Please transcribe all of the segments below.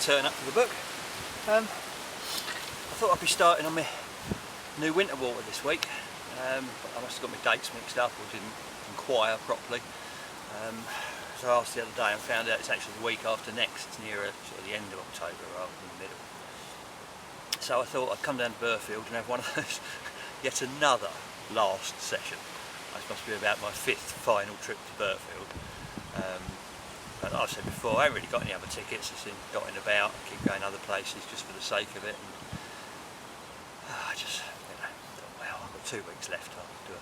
turn up for the book. I thought I'd be starting on my new winter water this week. But I must have got my dates mixed up or didn't inquire properly. So I asked the other day and found out it's actually the week after next. It's nearer sort of the end of October rather than the middle. So I thought I'd come down to Burghfield and have one of those, yet another last session. This must be about my 5th final trip to Burghfield. But like I said before, I haven't really got any other tickets. I've been dotting about, keep going other places just for the sake of it. And I just, thought, well, I've got 2 weeks left. I'll do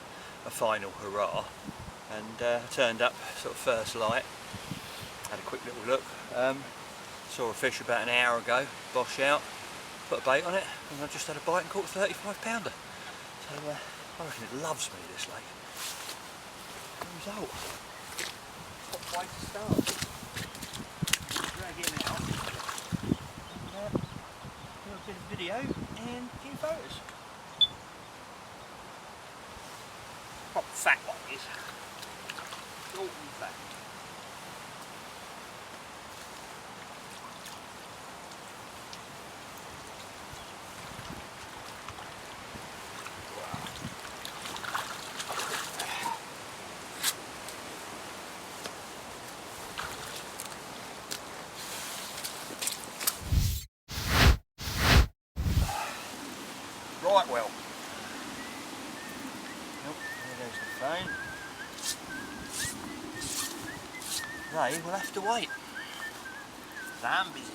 a final hurrah. And I turned up sort of first light, had a quick little look. Saw a fish about an hour ago, bosh out, put a bait on it, and I just had a bite and caught a 35-pounder. So I reckon it loves me, this lake. The result. What way to start? Drag him out and do a bit of video and a few photos. Proper fat one is. Short and fat. Right, well. Nope, there goes the phone. They will have to wait. I'm busy.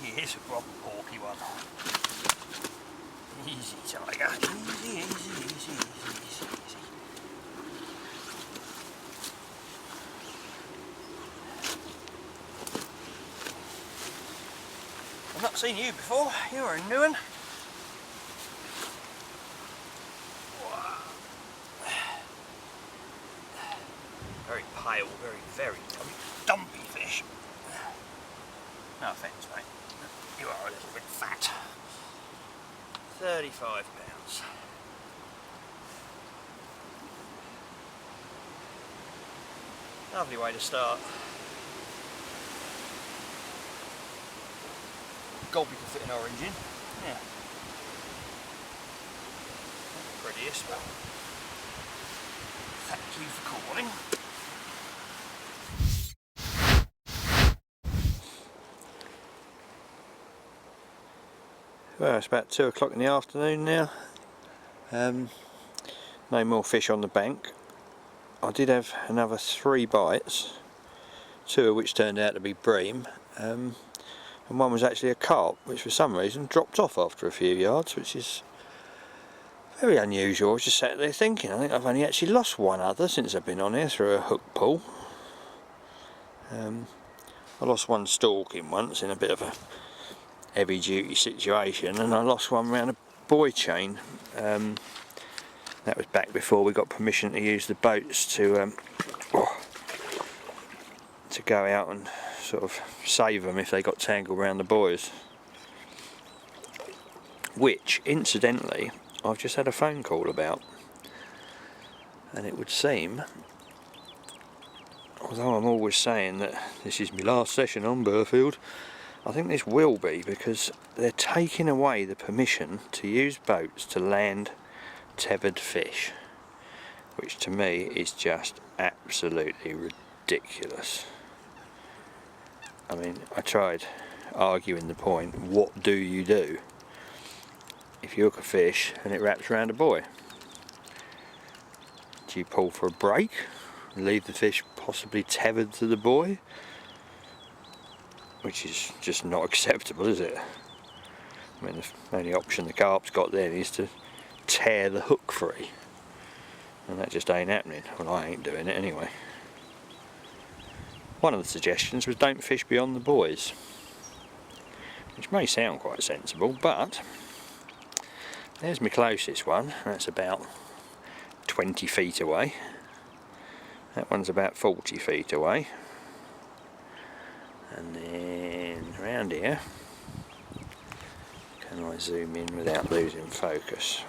Here's a proper porky one. Easy, tiger. Easy, easy, easy, easy, easy, easy. I've not seen you before. You're a new one. Very pale, very dumpy fish. No offence, mate. You are a little bit fat. 35 pounds. Lovely way to start. God, we can fit an orange in. Yeah. Not the prettiest, but thank you for calling. Well, it's about 2 o'clock in the afternoon now. No more fish on the bank. I did have another 3 bites, 2 of which turned out to be bream. And one was actually a carp, which for some reason dropped off after a few yards, which is very unusual. I was just sat there thinking, I think I've only actually lost one other since I've been on here through a hook pull. I lost one stalking once in a bit of a heavy duty situation, and I lost one around a buoy chain. That was back before we got permission to use the boats to go out and sort of save them if they got tangled around the buoys. Which, incidentally, I've just had a phone call about, and it would seem, although I'm always saying that this is my last session on Burghfield, I think this will be, because they're taking away the permission to use boats to land tethered fish, which to me is just absolutely ridiculous. I mean, I tried arguing the point, what do you do if you hook a fish and it wraps around a buoy? Do you pull for a break, leave the fish possibly tethered to the buoy? Which is just not acceptable, is it? I mean, the only option the carp's got then is to tear the hook free, and that just ain't happening. Well, I ain't doing it anyway. One of the suggestions was don't fish beyond the buoys, which may sound quite sensible, but there's my closest one. That's about 20 feet away. That one's about 40 feet away. And then around here, can I zoom in without losing focus?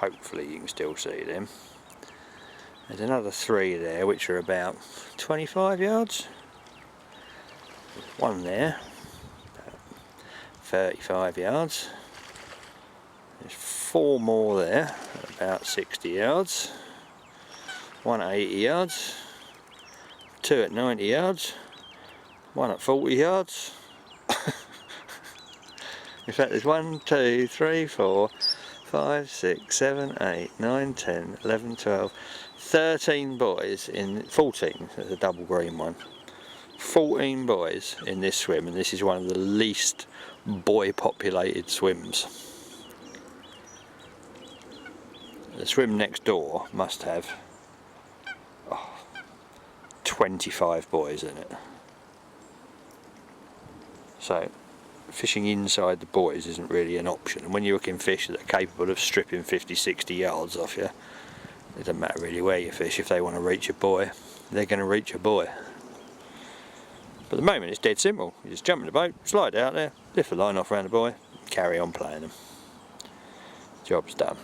hopefully you can still see them. There's another 3 there which are about 25 yards. One there, about 35 yards. There's 4 more there, about 60 yards. One at 80 yards. 2 at 90 yards. One at 40 yards. In fact, there's 1, 2, 3, 4, 5, 6, 7, 8, 9, 10, 11, 12, 13 buoys in 14. There's a double green one. 14 buoys in this swim, and this is one of the least buoy populated swims. The swim next door must have 25 buoys in it. So fishing inside the buoys isn't really an option, and when you're hooking fish that are capable of stripping 50-60 yards off you, it doesn't matter really where you fish. If they want to reach a buoy, they're going to reach a buoy. But at the moment it's dead simple. You just jump in the boat, slide out there, lift the line off around the buoy, carry on playing them. Job's done.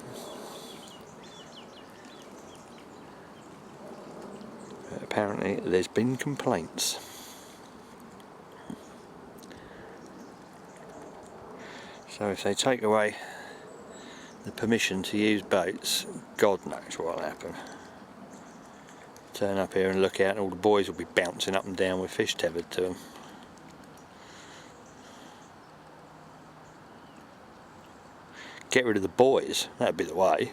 But apparently there's been complaints. So if they take away the permission to use boats, God knows what'll happen. Turn up here and look out and all the buoys will be bouncing up and down with fish tethered to them. Get rid of the buoys, that'd be the way.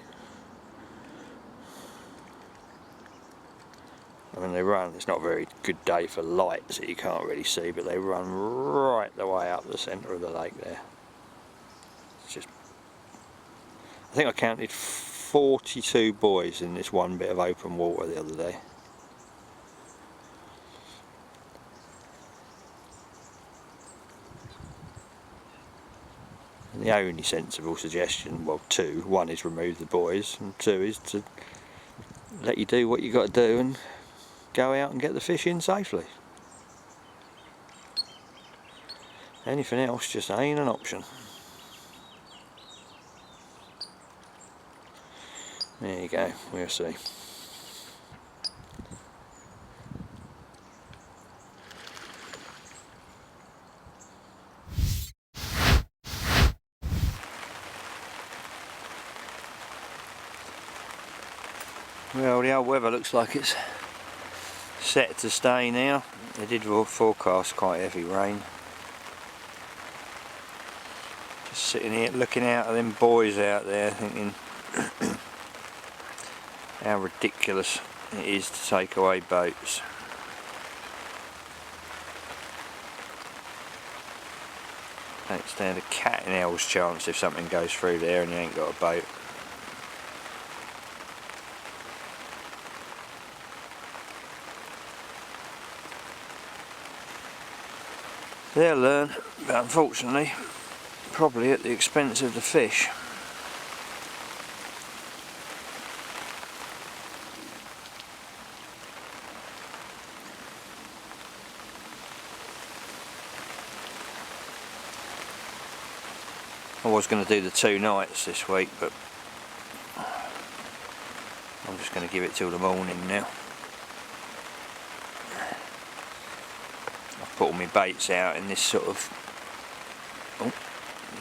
I mean, they run, it's not a very good day for light so you can't really see, but they run right the way up the centre of the lake there. It's just, I think I counted 42 buoys in this one bit of open water the other day. And the only sensible suggestion, well, 2, 1 is remove the buoys, and 2 is to let you do what you got to do and go out and get the fish in safely. Anything else just ain't an option. There you go, we'll see. Well, the old weather looks like it's set to stay now. They did forecast quite heavy rain. Just sitting here looking out at them buoys out there thinking how ridiculous it is to take away boats. Don't stand a cat in hell's chance if something goes through there and you ain't got a boat. They'll learn, but unfortunately, probably at the expense of the fish. I was going to do the 2 nights this week, but I'm just going to give it till the morning now. I've put all my baits out in this sort of, oh,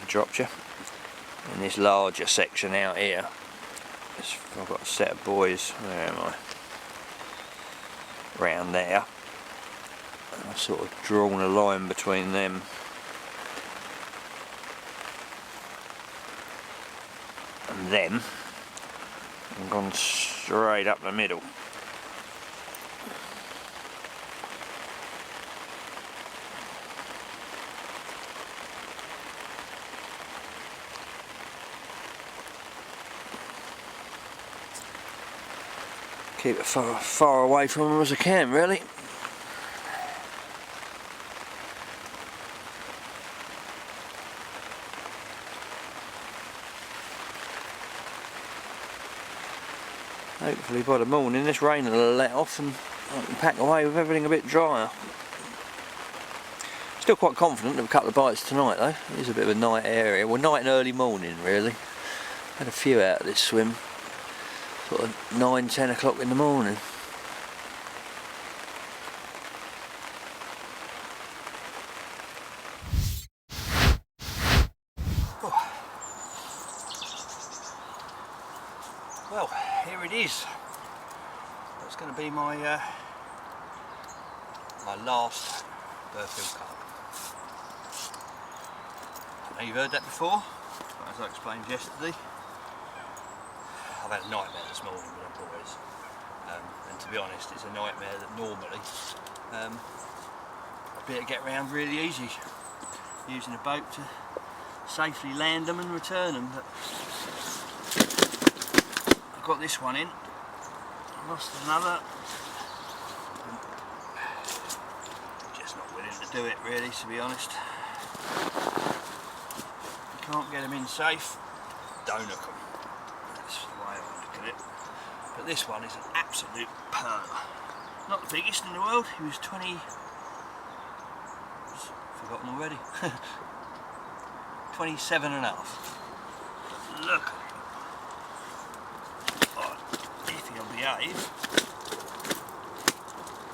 dropped you, in this larger section out here. I've got a set of buoys, where am I? Round there. And I've sort of drawn a line between them. And then I've gone straight up the middle. Keep it far away from them as I can, really. Hopefully by the morning this rain will let off and I can pack away with everything a bit drier. Still quite confident of a couple of bites tonight though. It is a bit of a night area, well, night and early morning really. Had a few out of this swim, sort of 9-10 o'clock in the morning. Well, here it is. That's going to be my my last Burghfield carp. I know you've heard that before, but as I explained yesterday, I've had a nightmare this morning with our buoys, and to be honest, it's a nightmare that normally I'd be able to get around really easy using a boat to safely land them and return them. But I've got this one in, I lost another. Just not willing to do it really, to be honest. You can't get them in safe, don't hook them. That's the way I look at it. But this one is an absolute pearl. Not the biggest in the world, he was 20... forgotten already. 27 and a half. But look at him. Oh, if he'll behave.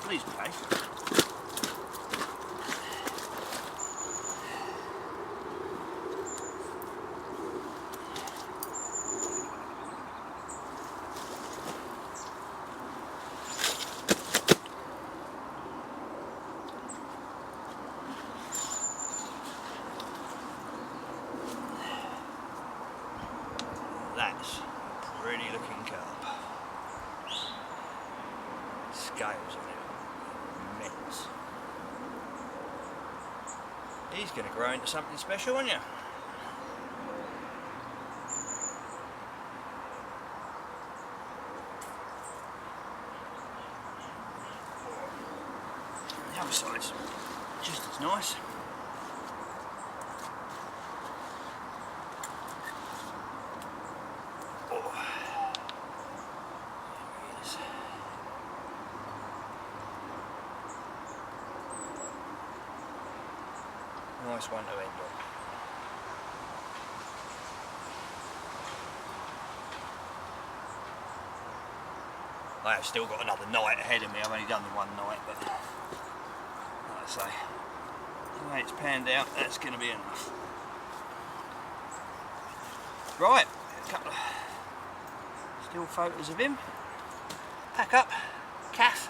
Please behave. That's a pretty looking carp. Scales on it, immense. He's going to grow into something special, aren't you? The other side's just as nice. Nice one to end on. I have still got another night ahead of me. I've only done the one night, but like I say, the way it's panned out, that's going to be enough. Right, a couple of still photos of him. Pack up, calf.